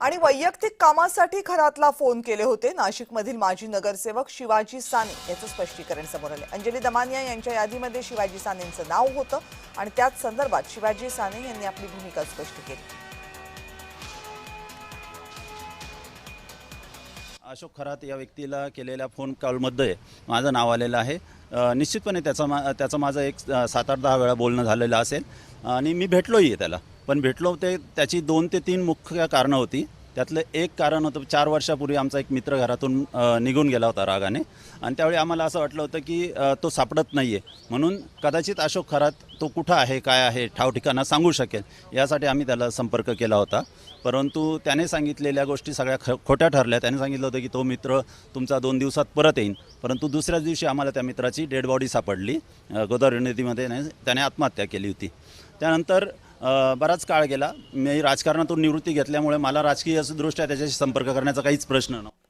आणि वैयक्तिक कामासाठी खरातला फोन केले होते नाशिकमधील माजी नगरसेवक शिवाजी साने याचं स्पष्टीकरण समोर आले। अंजली दमानिया यांच्या यादीमध्ये शिवाजी सानेंचं नाव होतं आणि त्याच संदर्भात शिवाजी साने यांनी आपली भूमिका स्पष्ट केली। अशोक खरात या व्यक्तीला केलेल्या फोन कॉलमध्ये माझं नाव आलेलं आहे। निश्चितपणे त्याचं माझं एक 7-8-10 वेळा बोलणं झालेलं असेल आणि मी भेटलोही त्याला। पण भेटलो ते त्याची 2 ते 3 मुख्य कारणं होती। त्यातलं एक कारण होतं 4 वर्षापूर्वी आमचा एक मित्र घरातून निघून गेला होता रागाने आणि त्यावेळी आम्हाला असं वाटलं होतं की तो सापडत नाही आहे, म्हणून कदाचित अशोक खरात तो कुठं आहे काय आहे ठाव ठिकाणा सांगू शकेल यासाठी आम्ही त्याला संपर्क केला होता। परंतु त्याने सांगितलेल्या गोष्टी सगळ्या खोट्या ठरल्या। त्याने सांगितलं होतं की तो मित्र तुमचा 2 दिवसात परत येईल, परंतु दुसऱ्याच दिवशी आम्हाला त्या मित्राची डेड बॉडी सापडली गोदावरी नदीमध्ये। त्याने आत्महत्या केली होती। त्यानंतर बराच काळ गेला। मी राजकारणातून निवृत्ती घेतल्यामुळे मला राजकीय दृष्ट्या त्याच्याशी संपर्क करण्याचा काहीच प्रश्न नव्हता।